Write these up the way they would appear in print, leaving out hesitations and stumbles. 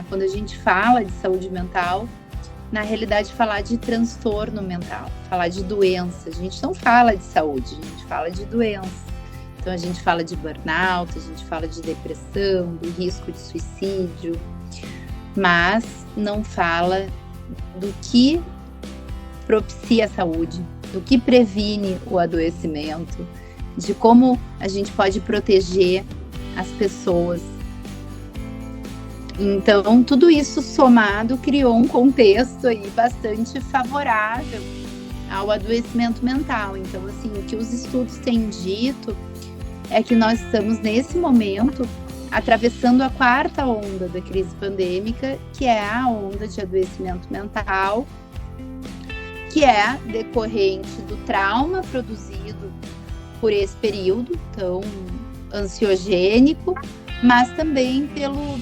né? Quando a gente fala de saúde mental, na realidade, falar de transtorno mental, falar de doença. A gente não fala de saúde, a gente fala de doença. Então, a gente fala de burnout, a gente fala de depressão, do risco de suicídio, mas não fala do que propicia a saúde, do que previne o adoecimento, de como a gente pode proteger as pessoas. Então, tudo isso somado criou um contexto aí bastante favorável ao adoecimento mental. Então, assim, o que os estudos têm dito é que nós estamos, nesse momento, atravessando a 4ª onda da crise pandêmica, que é a onda de adoecimento mental, que é decorrente do trauma produzido por esse período tão ansiogênico, mas também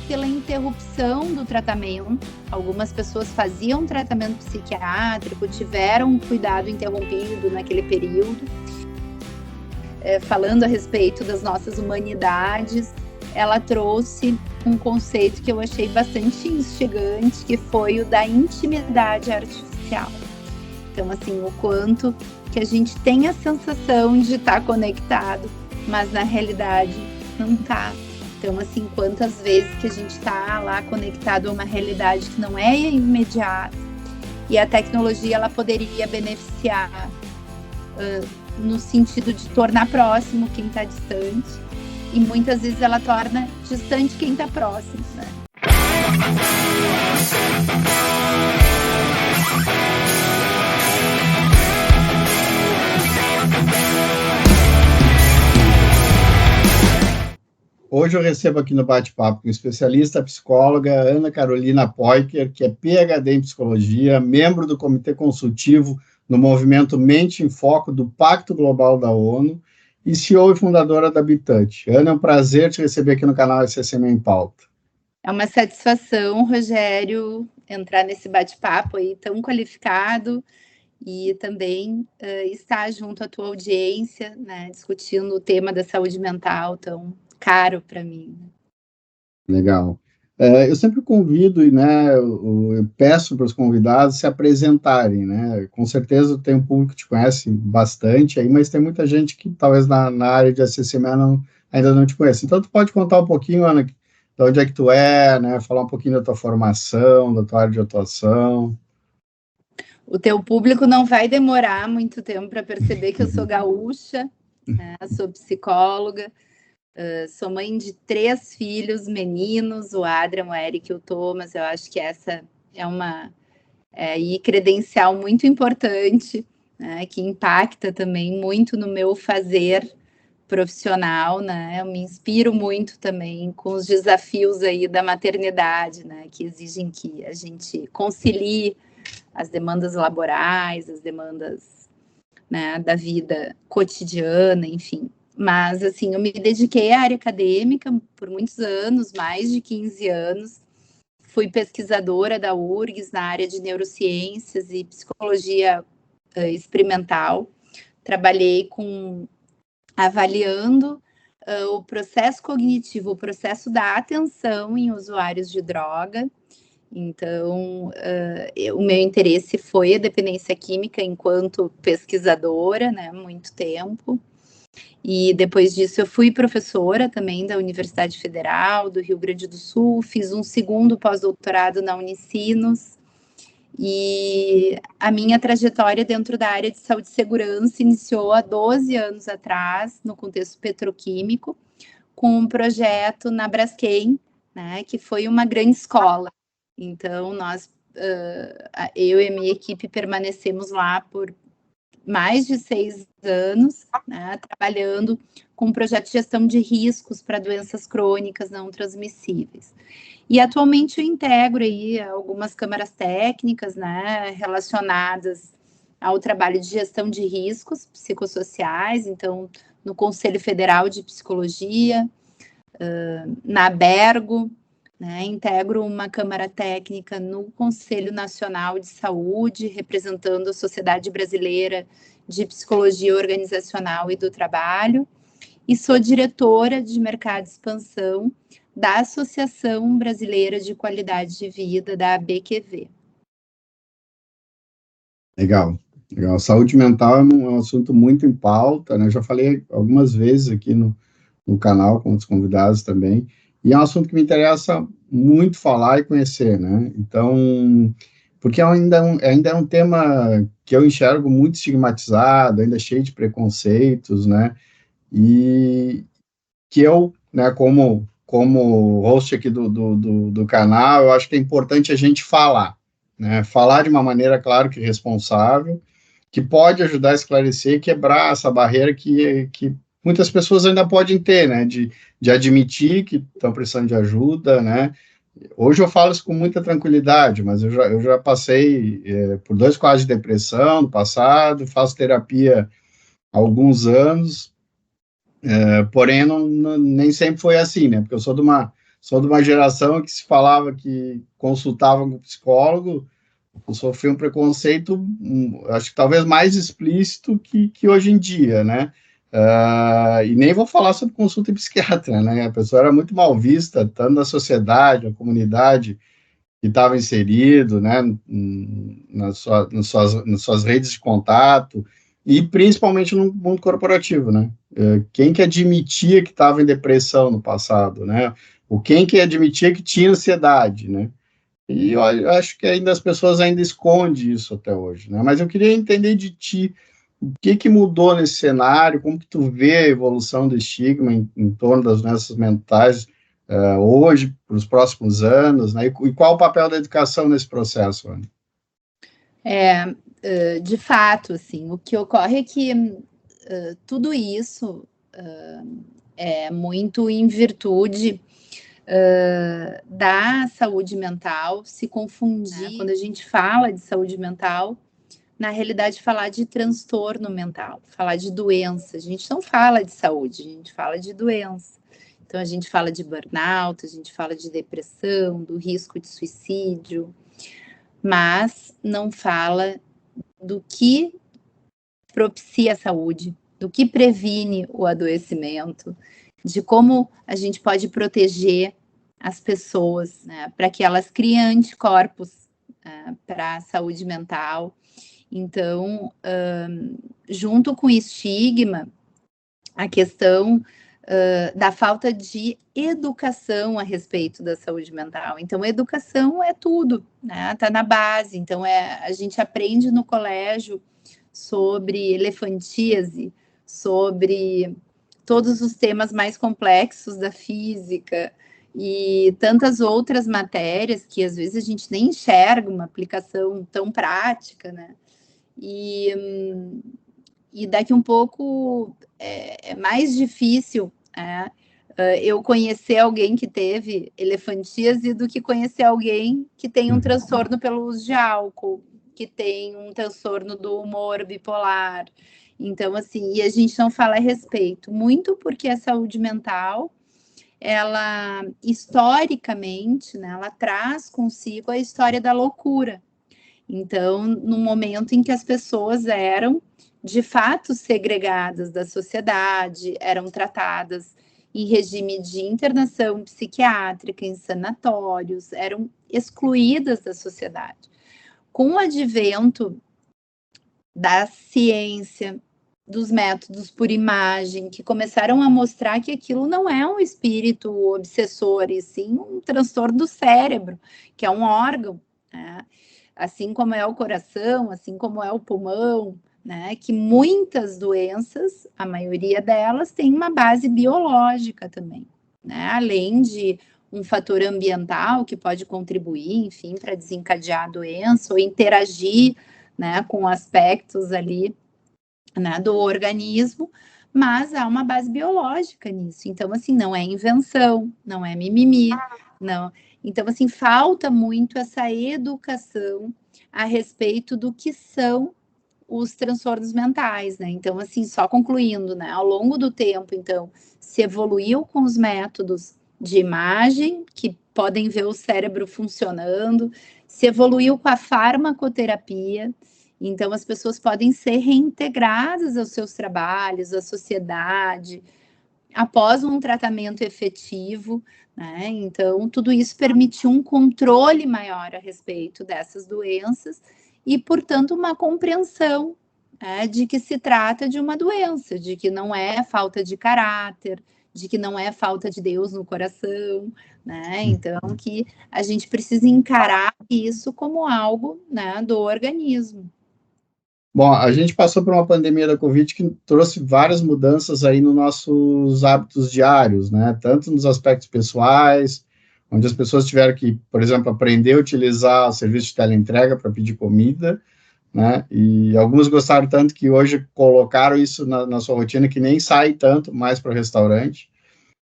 pela interrupção do tratamento. Algumas pessoas faziam tratamento psiquiátrico, tiveram cuidado interrompido naquele período. Falando a respeito das nossas humanidades, ela trouxe um conceito que eu achei bastante instigante, que foi o da intimidade artificial. Então, assim, o quanto que a gente tem a sensação de estar conectado, mas na realidade não está. Então, assim, quantas vezes que a gente está lá conectado a uma realidade que não é imediata, e a tecnologia ela poderia beneficiar no sentido de tornar próximo quem está distante, e muitas vezes ela torna distante quem está próximo, né? Hoje eu recebo aqui no bate-papo uma especialista psicóloga, Ana Carolina Poiker, que é PhD em psicologia, membro do Comitê Consultivo no movimento Mente em Foco do Pacto Global da ONU e CEO e fundadora da Bitante. Ana, é um prazer te receber aqui no canal SSM em Pauta. É uma satisfação, Rogério, entrar nesse bate-papo aí tão qualificado e também estar junto à tua audiência, né, discutindo o tema da saúde mental tão caro para mim. Legal. Eu sempre convido, né, eu peço para os convidados se apresentarem, né? Com certeza tem um público que te conhece bastante aí, mas tem muita gente que talvez na área de SCM ainda não te conhece. Então, tu pode contar um pouquinho, Ana, de onde é que tu é, né? Falar um pouquinho da tua formação, da tua área de atuação. O teu público não vai demorar muito tempo para perceber que eu sou gaúcha, né? Sou psicóloga, sou mãe de 3 filhos meninos, o Adrian, o Eric e o Thomas. Eu acho que essa é uma credencial muito importante, né? Que impacta também muito no meu fazer profissional, né? Eu me inspiro muito também com os desafios aí da maternidade, né? Que exigem que a gente concilie as demandas laborais, as demandas, né, da vida cotidiana, enfim. Mas, assim, eu me dediquei à área acadêmica por muitos anos, mais de 15 anos. Fui pesquisadora da URGS na área de neurociências e psicologia experimental. Trabalhei avaliando o processo cognitivo, o processo da atenção em usuários de droga. Então, o meu interesse foi a dependência química enquanto pesquisadora, né, muito tempo. E depois disso eu fui professora também da Universidade Federal do Rio Grande do Sul, fiz um segundo pós-doutorado na Unicinos, e a minha trajetória dentro da área de saúde e segurança iniciou há 12 anos atrás, no contexto petroquímico, com um projeto na Braskem, né, que foi uma grande escola. Então, eu e a minha equipe permanecemos lá por mais de 6 anos, né, trabalhando com um projeto de gestão de riscos para doenças crônicas não transmissíveis. E atualmente eu integro aí algumas câmaras técnicas, né, relacionadas ao trabalho de gestão de riscos psicossociais, então no Conselho Federal de Psicologia, na Abergo, né, integro uma câmara técnica no Conselho Nacional de Saúde, representando a Sociedade Brasileira de Psicologia Organizacional e do Trabalho, e sou diretora de mercado e expansão da Associação Brasileira de Qualidade de Vida, da ABQV. Legal, legal. Saúde mental é um assunto muito em pauta, né? Eu já falei algumas vezes aqui no canal com os convidados também, e é um assunto que me interessa muito falar e conhecer, né? Então, porque ainda é um tema que eu enxergo muito estigmatizado, ainda cheio de preconceitos, né? E que eu, né, como host aqui do canal, eu acho que é importante a gente falar, né? Falar de uma maneira, claro, que responsável, que pode ajudar a esclarecer e quebrar essa barreira que muitas pessoas ainda podem ter, né? De admitir que estão precisando de ajuda, né? Hoje eu falo isso com muita tranquilidade, mas eu já passei por 2 quadros de depressão no passado, faço terapia há alguns anos, porém nem sempre foi assim, né? Porque eu sou de uma geração que se falava que consultava com psicólogo, eu sofri um preconceito, acho que talvez mais explícito que hoje em dia, né? E nem vou falar sobre consulta em psiquiatra, né? A pessoa era muito mal vista, tanto na sociedade, na comunidade que estava inserido, né? Nas suas redes de contato, e principalmente no mundo corporativo, né? Quem que admitia que estava em depressão no passado, né? Ou quem que admitia que tinha ansiedade, né? E eu acho que ainda as pessoas ainda escondem isso até hoje, né? Mas eu queria entender de ti o que mudou nesse cenário, como que tu vê a evolução do estigma em torno das doenças mentais hoje, para os próximos anos, né? E qual o papel da educação nesse processo, Ana? De fato, assim, o que ocorre é que tudo isso é muito em virtude da saúde mental, se confundir, né? Quando a gente fala de saúde mental, na realidade falar de transtorno mental, falar de doença, a gente não fala de saúde, a gente fala de doença. Então a gente fala de burnout, a gente fala de depressão, do risco de suicídio, mas não fala do que propicia a saúde, do que previne o adoecimento, de como a gente pode proteger as pessoas, né, para que elas criem anticorpos para a saúde mental. Então, junto com o estigma, a questão da falta de educação a respeito da saúde mental. Então, educação é tudo, né? Tá na base. Então, a gente aprende no colégio sobre elefantíase, sobre todos os temas mais complexos da física e tantas outras matérias que às vezes a gente nem enxerga uma aplicação tão prática, né? E daqui um pouco é mais difícil eu conhecer alguém que teve elefantíase do que conhecer alguém que tem um transtorno pelo uso de álcool, que tem um transtorno do humor bipolar. Então, assim, e a gente não fala a respeito, muito porque a saúde mental, ela, historicamente, né, ela traz consigo a história da loucura. Então, no momento em que as pessoas eram, de fato, segregadas da sociedade, eram tratadas em regime de internação psiquiátrica, em sanatórios, eram excluídas da sociedade. Com o advento da ciência, dos métodos por imagem, que começaram a mostrar que aquilo não é um espírito obsessor, e sim um transtorno do cérebro, que é um órgão, né? Assim como é o coração, assim como é o pulmão, né? Que muitas doenças, a maioria delas, tem uma base biológica também, né? Além de um fator ambiental que pode contribuir, enfim, para desencadear a doença ou interagir, né, com aspectos ali, né, do organismo, mas há uma base biológica nisso. Então, assim, não é invenção, não é mimimi, não. Então, assim, falta muito essa educação a respeito do que são os transtornos mentais, né? Então, assim, só concluindo, né? Ao longo do tempo, então, se evoluiu com os métodos de imagem, que podem ver o cérebro funcionando, se evoluiu com a farmacoterapia, então as pessoas podem ser reintegradas aos seus trabalhos, à sociedade, após um tratamento efetivo, né? Então, tudo isso permitiu um controle maior a respeito dessas doenças e, portanto, uma compreensão, né, de que se trata de uma doença, de que não é falta de caráter, de que não é falta de Deus no coração, né? Então, que a gente precisa encarar isso como algo, né, do organismo. Bom, a gente passou por uma pandemia da Covid que trouxe várias mudanças aí nos nossos hábitos diários, né? Tanto nos aspectos pessoais, onde as pessoas tiveram que, por exemplo, aprender a utilizar o serviço de teleentrega para pedir comida, né? E alguns gostaram tanto que hoje colocaram isso na sua rotina que nem sai tanto mais para o restaurante,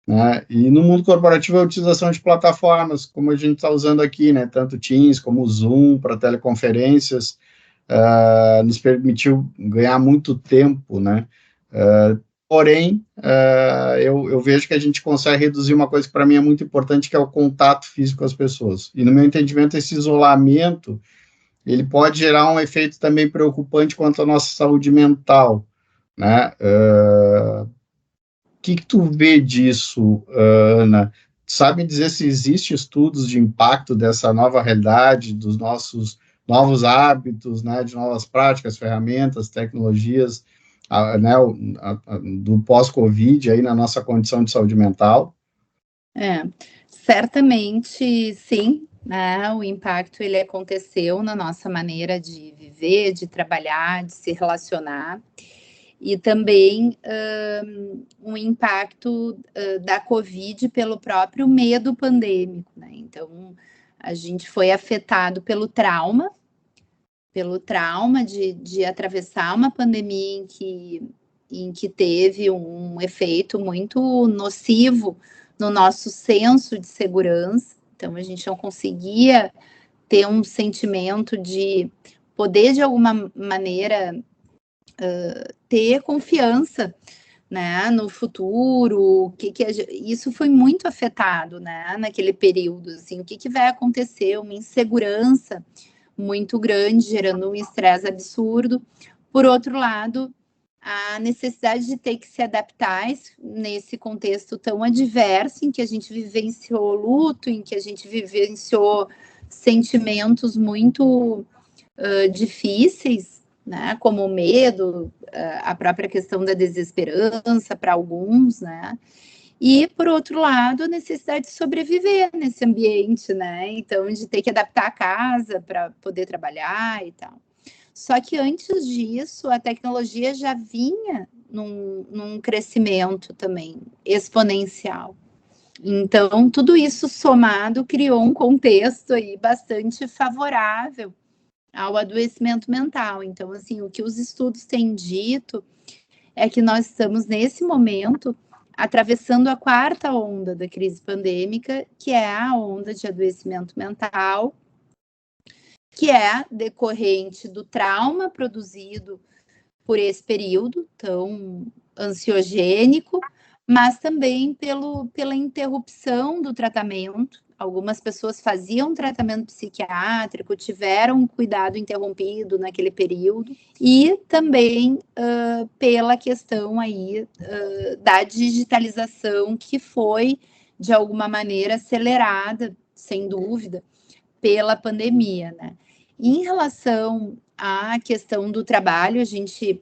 né? E no mundo corporativo a utilização de plataformas, como a gente está usando aqui, né? Tanto Teams como o Zoom para teleconferências, nos permitiu ganhar muito tempo, né? Porém, eu vejo que a gente consegue reduzir uma coisa que para mim é muito importante, que é o contato físico com as pessoas. E no meu entendimento, esse isolamento, ele pode gerar um efeito também preocupante quanto à nossa saúde mental, né? O que tu vê disso, Ana? Sabe dizer se existe estudos de impacto dessa nova realidade, dos nossos novos hábitos, né, de novas práticas, ferramentas, tecnologias, né, do pós-Covid aí na nossa condição de saúde mental? Certamente sim, né? O impacto ele aconteceu na nossa maneira de viver, de trabalhar, de se relacionar. E também um impacto da Covid pelo próprio medo pandêmico, né? Então, a gente foi afetado pelo trauma de atravessar uma pandemia em que teve um efeito muito nocivo no nosso senso de segurança. Então, a gente não conseguia ter um sentimento de poder, de alguma maneira, ter confiança, né, no futuro, isso foi muito afetado, né, naquele período, assim, o que vai acontecer, uma insegurança muito grande, gerando um estresse absurdo. Por outro lado, a necessidade de ter que se adaptar nesse contexto tão adverso, em que a gente vivenciou luto, em que a gente vivenciou sentimentos muito difíceis, né, como o medo, a própria questão da desesperança para alguns, né, e, por outro lado, a necessidade de sobreviver nesse ambiente, né, então de ter que adaptar a casa para poder trabalhar e tal. Só que antes disso, a tecnologia já vinha num crescimento também exponencial. Então, tudo isso somado criou um contexto aí bastante favorável ao adoecimento mental. Então, assim, o que os estudos têm dito é que nós estamos, nesse momento, atravessando a 4ª onda da crise pandêmica, que é a onda de adoecimento mental, que é decorrente do trauma produzido por esse período tão ansiogênico, mas também pela interrupção do tratamento. Algumas pessoas faziam tratamento psiquiátrico, tiveram cuidado interrompido naquele período, e também pela questão aí da digitalização, que foi, de alguma maneira, acelerada, sem dúvida, pela pandemia, né? Em relação à questão do trabalho, a gente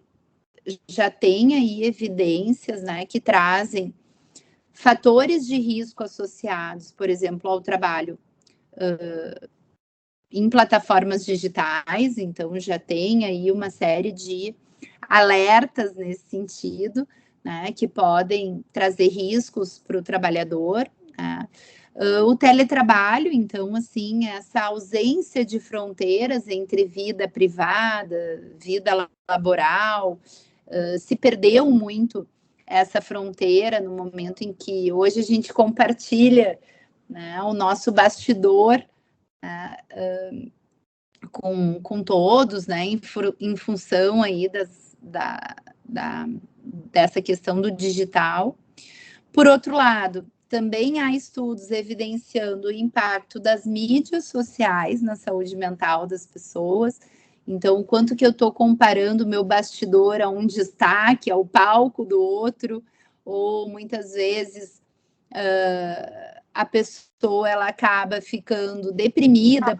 já tem aí evidências, né, que trazem fatores de risco associados, por exemplo, ao trabalho em plataformas digitais. Então, já tem aí uma série de alertas nesse sentido, né, que podem trazer riscos para o trabalhador, né? O teletrabalho, então, assim, essa ausência de fronteiras entre vida privada, vida laboral, se perdeu muito essa fronteira no momento em que hoje a gente compartilha, né, o nosso bastidor, né, com todos, né, em função aí dessa questão do digital. Por outro lado, também há estudos evidenciando o impacto das mídias sociais na saúde mental das pessoas. Então, o quanto que eu estou comparando o meu bastidor a um destaque, ao palco do outro, ou muitas vezes a pessoa ela acaba ficando deprimida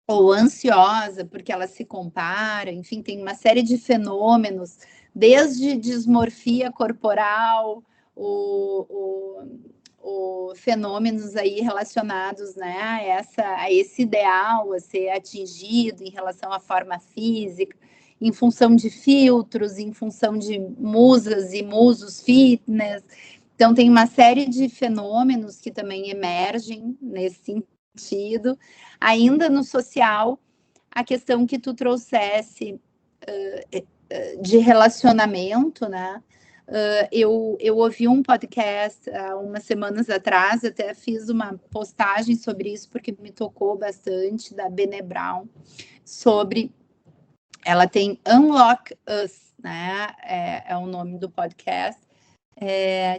ou ansiosa porque ela se compara, enfim, tem uma série de fenômenos, desde dismorfia corporal, o fenômenos aí relacionados, né, a esse ideal a ser atingido em relação à forma física, em função de filtros, em função de musas e musos fitness. Então, tem uma série de fenômenos que também emergem nesse sentido. Ainda no social, a questão que tu trouxesse de relacionamento, né? Eu ouvi um podcast há umas semanas atrás, até fiz uma postagem sobre isso, porque me tocou bastante, da Brené Brown, sobre... Ela tem Unlock Us, né? É o nome do podcast.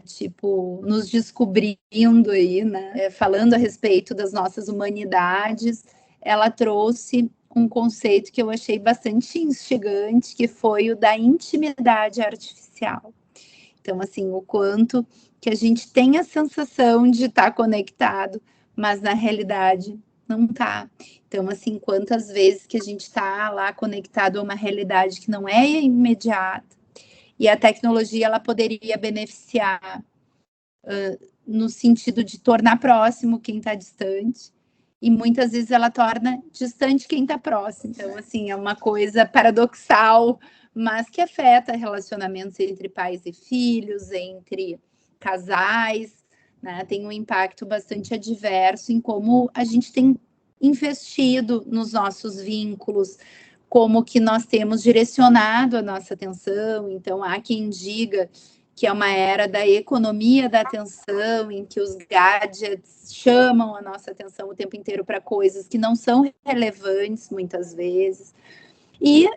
Tipo, nos descobrindo aí, né? Falando a respeito das nossas humanidades, ela trouxe um conceito que eu achei bastante instigante, que foi o da intimidade artificial. Então, assim, o quanto que a gente tem a sensação de estar conectado, mas na realidade não está. Então, assim, quantas vezes que a gente está lá conectado a uma realidade que não é imediata, e a tecnologia ela poderia beneficiar no sentido de tornar próximo quem está distante, e muitas vezes ela torna distante quem está próximo. Então, assim, é uma coisa paradoxal, mas que afeta relacionamentos entre pais e filhos, entre casais, né? Tem um impacto bastante adverso em como a gente tem investido nos nossos vínculos, como que nós temos direcionado a nossa atenção. Então, há quem diga que é uma era da economia da atenção, em que os gadgets chamam a nossa atenção o tempo inteiro para coisas que não são relevantes, muitas vezes. E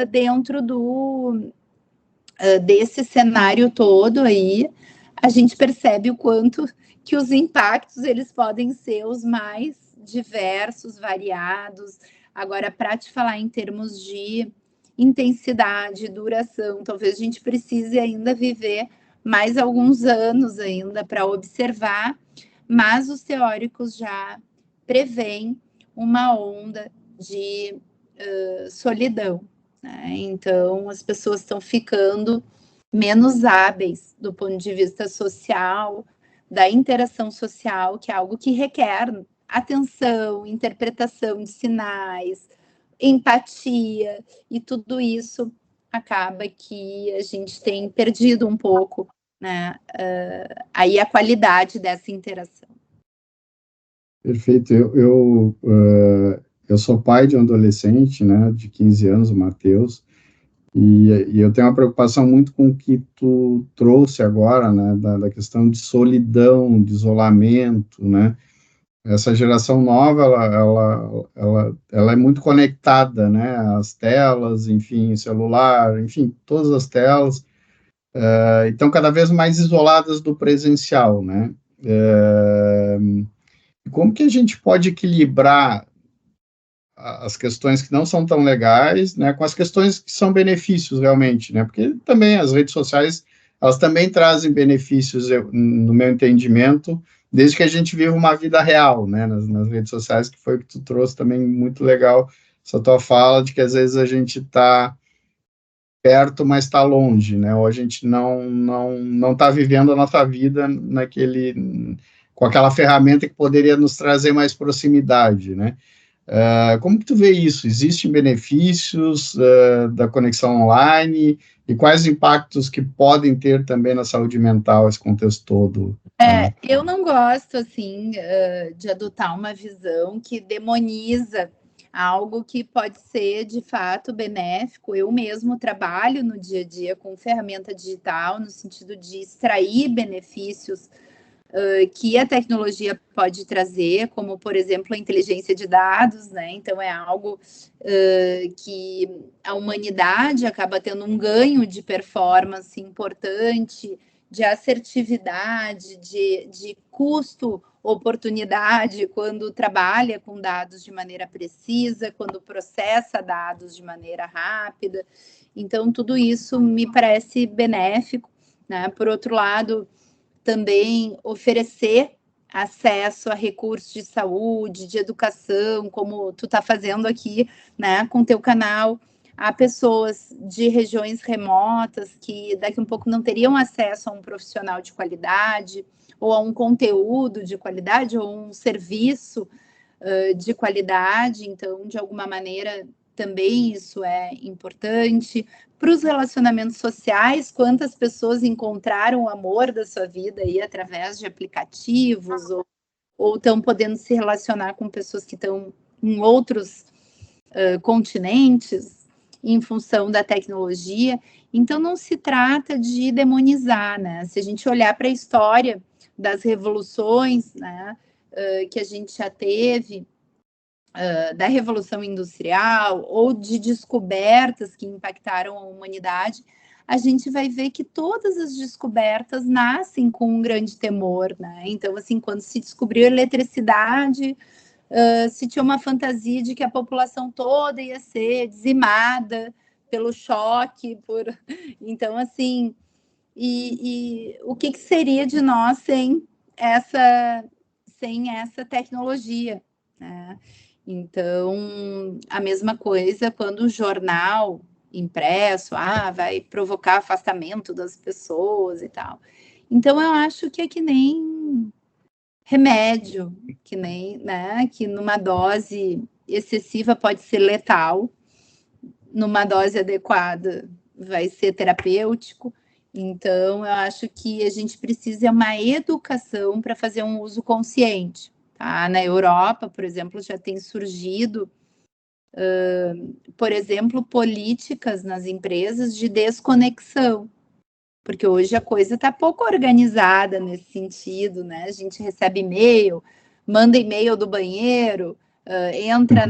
dentro desse cenário todo aí, a gente percebe o quanto que os impactos eles podem ser os mais diversos, variados. Agora, para te falar em termos de intensidade, duração, talvez a gente precise ainda viver mais alguns anos ainda para observar, mas os teóricos já preveem uma onda de solidão, né? Então, as pessoas estão ficando menos hábeis do ponto de vista social, da interação social, que é algo que requer atenção, interpretação de sinais, empatia, e tudo isso acaba que a gente tem perdido um pouco, né, aí a qualidade dessa interação. Perfeito. Eu sou pai de um adolescente, né, de 15 anos, o Matheus, e eu tenho uma preocupação muito com o que tu trouxe agora, né, da questão de solidão, de isolamento, né. Essa geração nova, ela é muito conectada, né, às telas, enfim, celular, enfim, todas as telas, estão cada vez mais isoladas do presencial, né. Como que a gente pode equilibrar as questões que não são tão legais, né, com as questões que são benefícios realmente, né, porque também as redes sociais, elas também trazem benefícios, no meu entendimento, desde que a gente viva uma vida real, né, nas redes sociais, que foi o que tu trouxe também, muito legal, essa tua fala de que às vezes a gente está perto, mas está longe, né, ou a gente não está vivendo a nossa vida com aquela ferramenta que poderia nos trazer mais proximidade, né. Como que tu vê isso? Existem benefícios da conexão online e quais impactos que podem ter também na saúde mental esse contexto todo? Eu não gosto, assim, de adotar uma visão que demoniza algo que pode ser, de fato, benéfico. Eu mesmo trabalho no dia a dia com ferramenta digital, no sentido de extrair benefícios que a tecnologia pode trazer, como, por exemplo, a inteligência de dados, né? Então, é algo que a humanidade acaba tendo um ganho de performance importante, de assertividade, de custo, oportunidade, quando trabalha com dados de maneira precisa, quando processa dados de maneira rápida. Então, tudo isso me parece benéfico. né? Por outro lado, também oferecer acesso a recursos de saúde, de educação, como tu está fazendo aqui, né, com teu canal, a pessoas de regiões remotas que daqui a um pouco não teriam acesso a um profissional de qualidade, ou a um conteúdo de qualidade, ou um serviço de qualidade. Então, de alguma maneira, também isso é importante. Para os relacionamentos sociais, quantas pessoas encontraram o amor da sua vida aí através de aplicativos, ou estão podendo se relacionar com pessoas que estão em outros continentes, em função da tecnologia. Então, não se trata de demonizar, né? Se a gente olhar para a história das revoluções, né, que a gente já teve, da Revolução Industrial, ou de descobertas que impactaram a humanidade, a gente vai ver que todas as descobertas nascem com um grande temor, né? Então, assim, quando se descobriu a eletricidade, se tinha uma fantasia de que a população toda ia ser dizimada pelo choque, então, assim, e o que seria de nós sem essa tecnologia, né? Então, a mesma coisa quando o jornal impresso, vai provocar afastamento das pessoas e tal. Então, eu acho que é que nem remédio, que nem, né, que numa dose excessiva pode ser letal, numa dose adequada vai ser terapêutico. Então, eu acho que a gente precisa de uma educação para fazer um uso consciente. Tá? Na Europa, por exemplo, já tem surgido, por exemplo, políticas nas empresas de desconexão, porque hoje a coisa está pouco organizada nesse sentido, né? A gente recebe e-mail, manda e-mail do banheiro, entra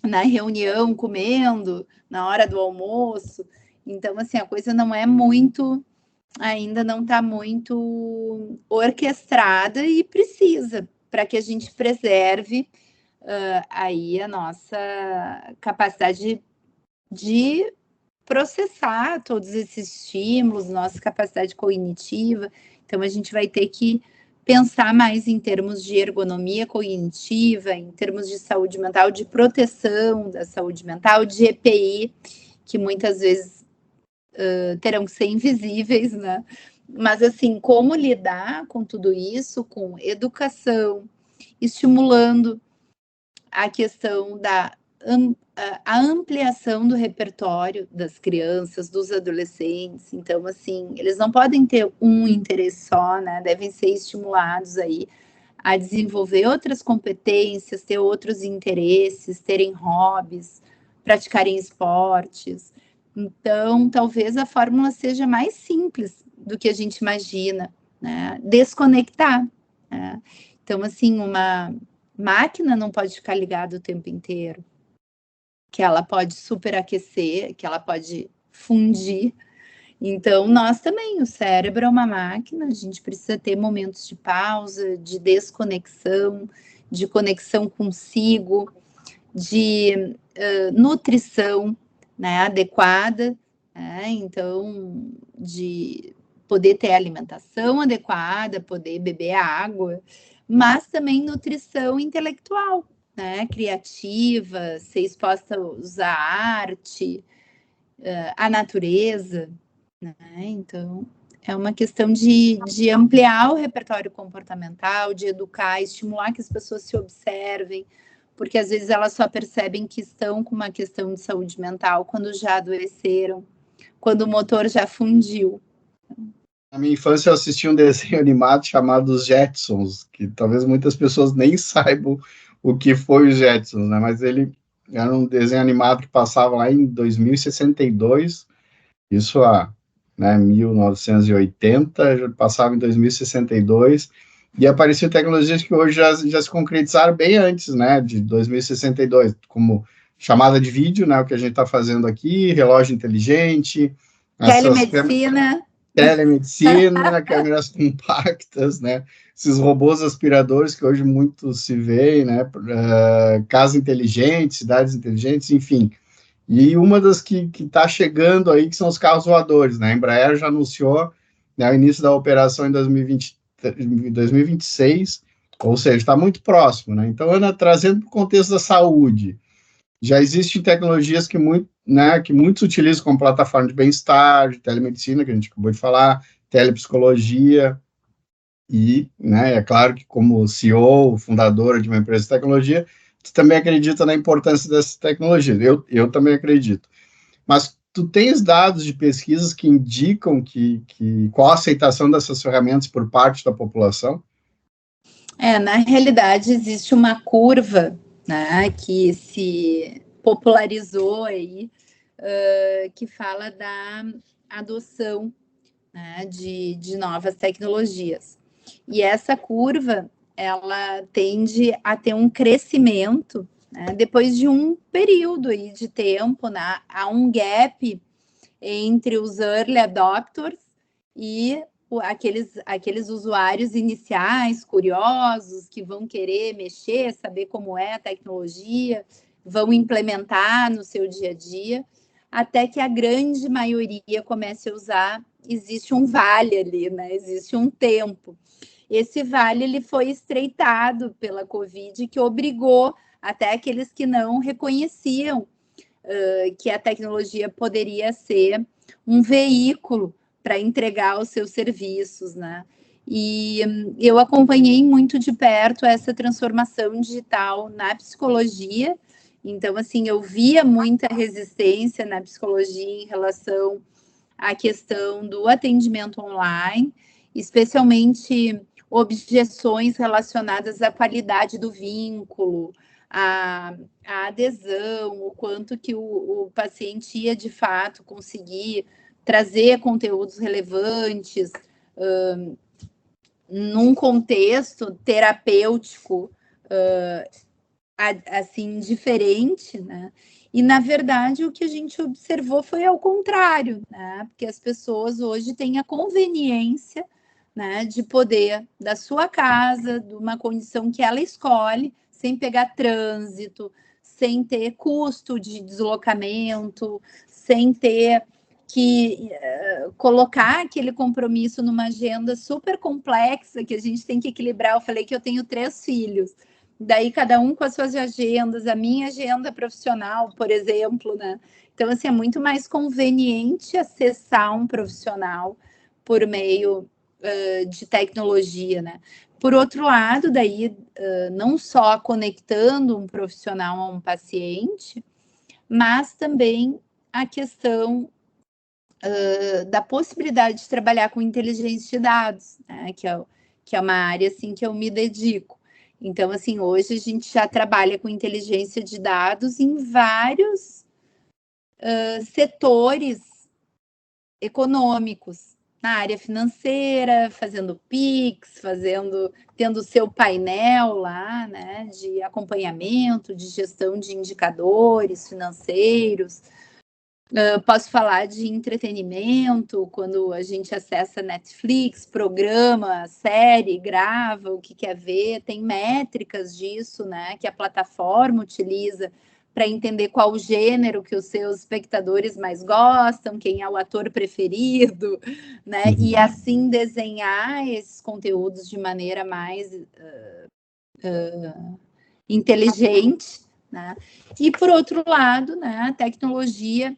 na reunião comendo, na hora do almoço. Então, assim, a coisa não é muito, ainda não está muito orquestrada e precisa, para que a gente preserve aí a nossa capacidade de processar todos esses estímulos, nossa capacidade cognitiva. Então, a gente vai ter que pensar mais em termos de ergonomia cognitiva, em termos de saúde mental, de proteção da saúde mental, de EPI, que muitas vezes terão que ser invisíveis, né? Mas, assim, como lidar com tudo isso, com educação, estimulando a questão da a ampliação do repertório das crianças, dos adolescentes. Então, assim, eles não podem ter um interesse só, né? Devem ser estimulados aí a desenvolver outras competências, ter outros interesses, terem hobbies, praticarem esportes. Então, talvez a fórmula seja mais simples do que a gente imagina, né? Desconectar, né? Então, assim, uma máquina não pode ficar ligada o tempo inteiro, que ela pode superaquecer, que ela pode fundir. Então, nós também, o cérebro é uma máquina, a gente precisa ter momentos de pausa, de desconexão, de conexão consigo, de nutrição, né, adequada, né? Então, de poder ter alimentação adequada, poder beber água, mas também nutrição intelectual, né, criativa, ser exposta a usar arte, a natureza, né? Então, é uma questão de ampliar o repertório comportamental, de educar, estimular que as pessoas se observem, porque às vezes elas só percebem que estão com uma questão de saúde mental quando já adoeceram, quando o motor já fundiu. Na minha infância eu assisti um desenho animado chamado Os Jetsons, que talvez muitas pessoas nem saibam o que foi os Jetsons, né? Mas ele era um desenho animado que passava lá em 2062, isso há, né, 1980, passava em 2062, e apareciam tecnologias que hoje já se concretizaram bem antes, né, de 2062, como chamada de vídeo, né, o que a gente está fazendo aqui, relógio inteligente, telemedicina, câmeras compactas, né, esses robôs aspiradores que hoje muito se vê, né, casas inteligentes, cidades inteligentes, enfim. E uma das que está chegando aí, que são os carros voadores, né? A Embraer já anunciou, né, o início da operação em 2026, ou seja, está muito próximo, né? Então, Ana, trazendo para o contexto da saúde, já existem tecnologias que muitos utilizam como plataforma de bem-estar, de telemedicina, que a gente acabou de falar, telepsicologia, e, né, é claro que como CEO, fundadora de uma empresa de tecnologia, tu também acredita na importância dessa tecnologia. Eu também acredito. Mas tu tens dados de pesquisas que indicam qual a aceitação dessas ferramentas por parte da população? Na realidade, existe uma curva, né, que se popularizou aí, que fala da adoção, né, de novas tecnologias. E essa curva, ela tende a ter um crescimento, né, depois de um período aí de tempo, né, há um gap entre os early adopters e aqueles usuários iniciais, curiosos, que vão querer mexer, saber como é a tecnologia, vão implementar no seu dia a dia, até que a grande maioria comece a usar. Existe um vale ali, né? Existe um tempo. Esse vale ele foi estreitado pela Covid, que obrigou até aqueles que não reconheciam que a tecnologia poderia ser um veículo para entregar os seus serviços, né? E eu acompanhei muito de perto essa transformação digital na psicologia. Então, assim, eu via muita resistência na psicologia em relação à questão do atendimento online, especialmente objeções relacionadas à qualidade do vínculo, a adesão, o quanto que o paciente ia de fato conseguir trazer conteúdos relevantes num contexto terapêutico assim diferente, né? E na verdade o que a gente observou foi ao contrário, né? Porque as pessoas hoje têm a conveniência, né, de poder da sua casa, de uma condição que ela escolhe, sem pegar trânsito, sem ter custo de deslocamento, sem ter que colocar aquele compromisso numa agenda super complexa que a gente tem que equilibrar. Eu falei que eu tenho 3 filhos, daí cada um com as suas agendas, a minha agenda profissional, por exemplo, né? Então, assim, é muito mais conveniente acessar um profissional por meio de tecnologia, né? Por outro lado, daí, não só conectando um profissional a um paciente, mas também a questão da possibilidade de trabalhar com inteligência de dados, né? Que é uma área, assim, que eu me dedico. Então, assim, hoje a gente já trabalha com inteligência de dados em vários setores econômicos, na área financeira, fazendo Pix, tendo o seu painel lá, né, de acompanhamento, de gestão de indicadores financeiros. Posso falar de entretenimento, quando a gente acessa Netflix, programa, série, grava o que quer ver, tem métricas disso, né, que a plataforma utiliza para entender qual o gênero que os seus espectadores mais gostam, quem é o ator preferido, né, e assim desenhar esses conteúdos de maneira mais inteligente, né. E por outro lado, né, a tecnologia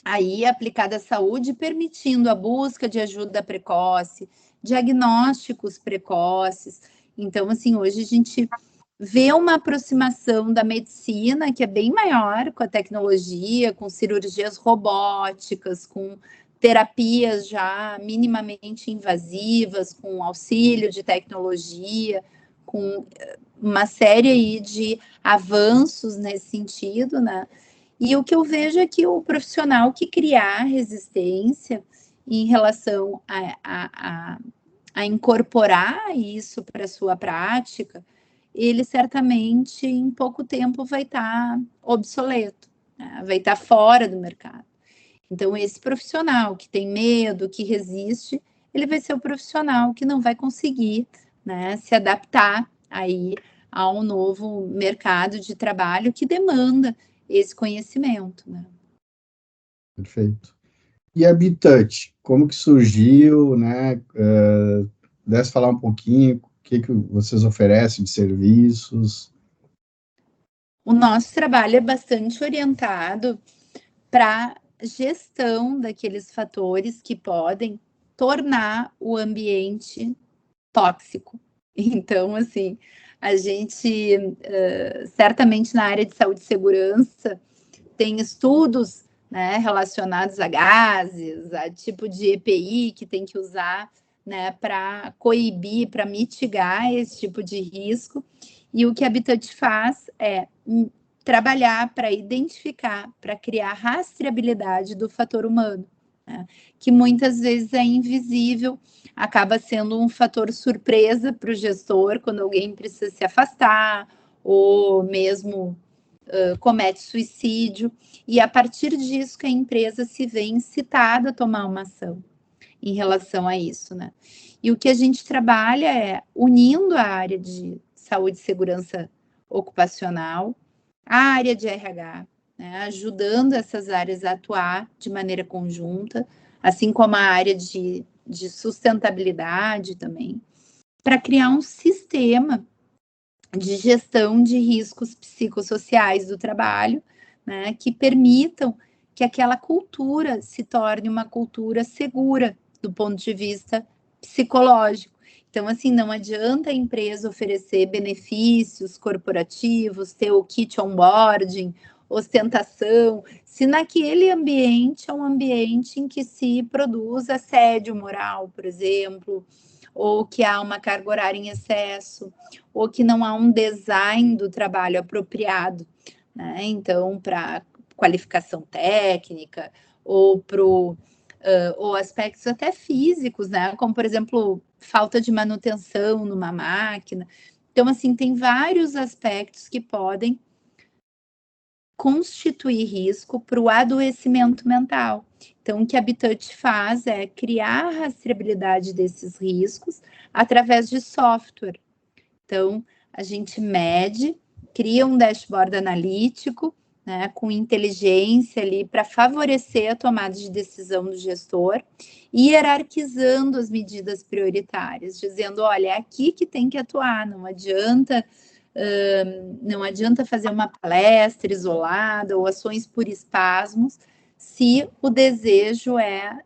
aí aplicada à saúde, permitindo a busca de ajuda precoce, diagnósticos precoces. Então, assim, hoje a gente vê uma aproximação da medicina que é bem maior com a tecnologia, com cirurgias robóticas, com terapias já minimamente invasivas, com auxílio de tecnologia, com uma série aí de avanços nesse sentido, né? E o que eu vejo é que o profissional que criar resistência em relação a incorporar isso para a sua prática, ele certamente em pouco tempo vai estar obsoleto, né? Vai estar fora do mercado. Então, esse profissional que tem medo, que resiste, ele vai ser o profissional que não vai conseguir, né, se adaptar aí a um novo mercado de trabalho que demanda esse conhecimento, né? Perfeito. E a Habitat, como que surgiu, né? Pudesse falar um pouquinho, o que vocês oferecem de serviços? O nosso trabalho é bastante orientado para gestão daqueles fatores que podem tornar o ambiente tóxico. Então, assim, a gente, certamente na área de saúde e segurança, tem estudos, né, relacionados a gases, a tipo de EPI que tem que usar, né, para coibir, para mitigar esse tipo de risco. E o que a Habitat faz é trabalhar para identificar, para criar rastreabilidade do fator humano, né, que muitas vezes é invisível, acaba sendo um fator surpresa para o gestor quando alguém precisa se afastar ou mesmo comete suicídio, e a partir disso que a empresa se vê incitada a tomar uma ação em relação a isso, né? E o que a gente trabalha é unindo a área de saúde e segurança ocupacional, a área de RH, né, ajudando essas áreas a atuar de maneira conjunta, assim como a área de sustentabilidade também, para criar um sistema de gestão de riscos psicossociais do trabalho, né, que permitam que aquela cultura se torne uma cultura segura do ponto de vista psicológico. Então, assim, não adianta a empresa oferecer benefícios corporativos, ter o kit onboarding, ostentação, se naquele ambiente é um ambiente em que se produz assédio moral, por exemplo, ou que há uma carga horária em excesso, ou que não há um design do trabalho apropriado, né? Então, para qualificação técnica, ou para ou aspectos até físicos, né? Como, por exemplo, falta de manutenção numa máquina. Então, assim, tem vários aspectos que podem constituir risco para o adoecimento mental. Então, o que a Habitat faz é criar a rastreabilidade desses riscos através de software. Então, a gente mede, cria um dashboard analítico, né, com inteligência ali para favorecer a tomada de decisão do gestor, e hierarquizando as medidas prioritárias, dizendo, olha, é aqui que tem que atuar, não adianta fazer uma palestra isolada ou ações por espasmos, se o desejo é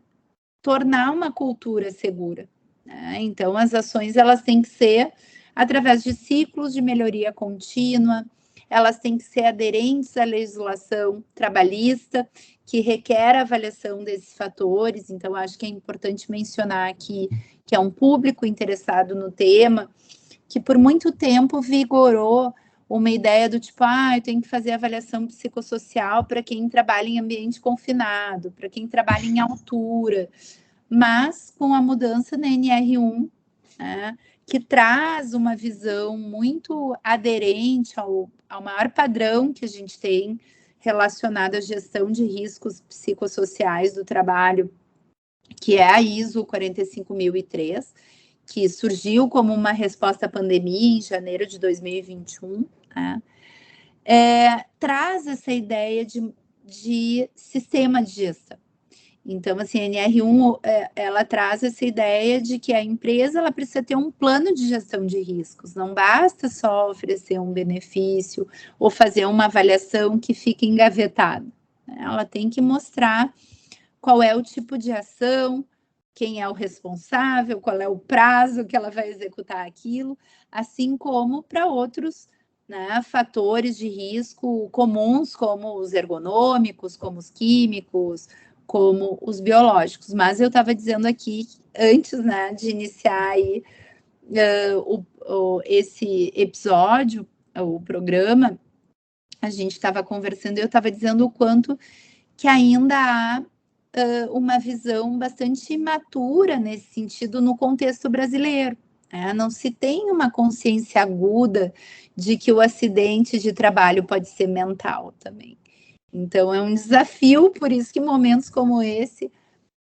tornar uma cultura segura, né? Então, as ações elas têm que ser através de ciclos de melhoria contínua, elas têm que ser aderentes à legislação trabalhista, que requer a avaliação desses fatores. Então, acho que é importante mencionar aqui que é um público interessado no tema, que por muito tempo vigorou uma ideia do tipo, eu tenho que fazer avaliação psicossocial para quem trabalha em ambiente confinado, para quem trabalha em altura, mas com a mudança na NR1, né, que traz uma visão muito aderente ao maior padrão que a gente tem relacionado à gestão de riscos psicossociais do trabalho, que é a ISO 45003, que surgiu como uma resposta à pandemia em janeiro de 2021, né? Traz essa ideia de sistema de gestão. Então, assim, a NR1, ela traz essa ideia de que a empresa ela precisa ter um plano de gestão de riscos, não basta só oferecer um benefício ou fazer uma avaliação que fica engavetada, né? Ela tem que mostrar qual é o tipo de ação, quem é o responsável, qual é o prazo que ela vai executar aquilo, assim como para outros, né, fatores de risco comuns, como os ergonômicos, como os químicos, como os biológicos. Mas eu estava dizendo aqui, antes, né, de iniciar aí, esse episódio, o programa, a gente estava conversando e eu estava dizendo o quanto que ainda há uma visão bastante imatura nesse sentido no contexto brasileiro, né? Não se tem uma consciência aguda de que o acidente de trabalho pode ser mental também. Então, é um desafio, por isso que momentos como esse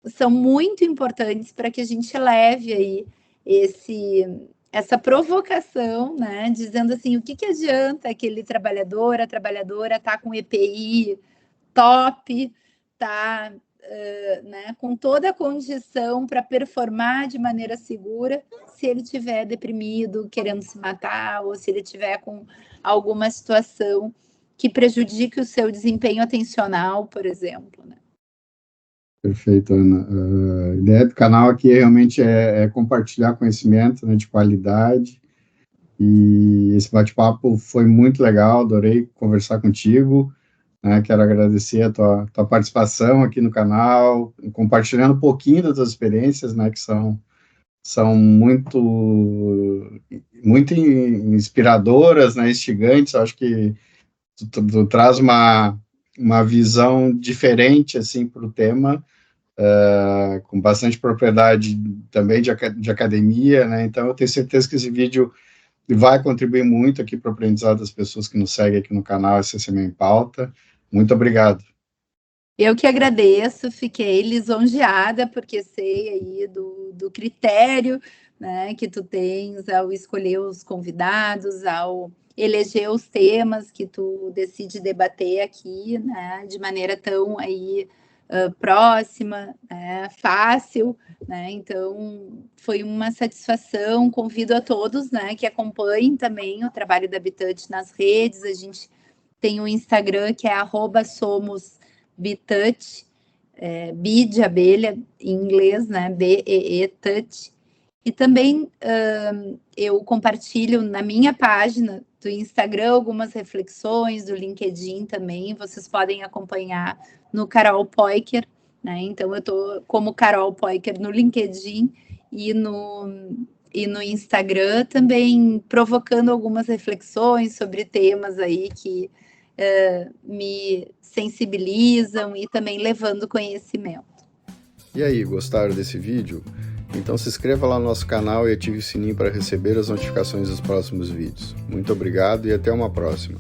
são muito importantes para que a gente leve aí essa provocação, né? Dizendo assim, o que adianta aquele trabalhador, a trabalhadora tá com EPI top, está né, com toda a condição para performar de maneira segura se ele estiver deprimido, querendo se matar, ou se ele estiver com alguma situação que prejudique o seu desempenho atencional, por exemplo, né? Perfeito, Ana. A ideia do canal aqui realmente é compartilhar conhecimento, né, de qualidade, e esse bate-papo foi muito legal, adorei conversar contigo, né, quero agradecer a tua participação aqui no canal, compartilhando um pouquinho das tuas experiências, né, que são muito inspiradoras, né, instigantes. Eu acho que tu traz uma visão diferente, assim, para o tema, com bastante propriedade também de academia, né, então eu tenho certeza que esse vídeo vai contribuir muito aqui para o aprendizado das pessoas que nos seguem aqui no canal SCCM em Pauta. Muito obrigado. Eu que agradeço, fiquei lisonjeada, porque sei aí do critério, né, que tu tens ao escolher os convidados, ao eleger os temas que tu decide debater aqui, né, de maneira tão aí próxima, né, fácil, né, então foi uma satisfação. Convido a todos, né, que acompanhem também o trabalho da Bitouch nas redes. A gente tem um Instagram que é @somosbitouch, bi de abelha em inglês, né, BEE Touch. E também eu compartilho na minha página do Instagram algumas reflexões, do LinkedIn também, vocês podem acompanhar no Carol Poiker, né? Então eu estou como Carol Poiker no LinkedIn e no Instagram, também provocando algumas reflexões sobre temas aí que me sensibilizam e também levando conhecimento. E aí, gostaram desse vídeo? Então se inscreva lá no nosso canal e ative o sininho para receber as notificações dos próximos vídeos. Muito obrigado e até uma próxima.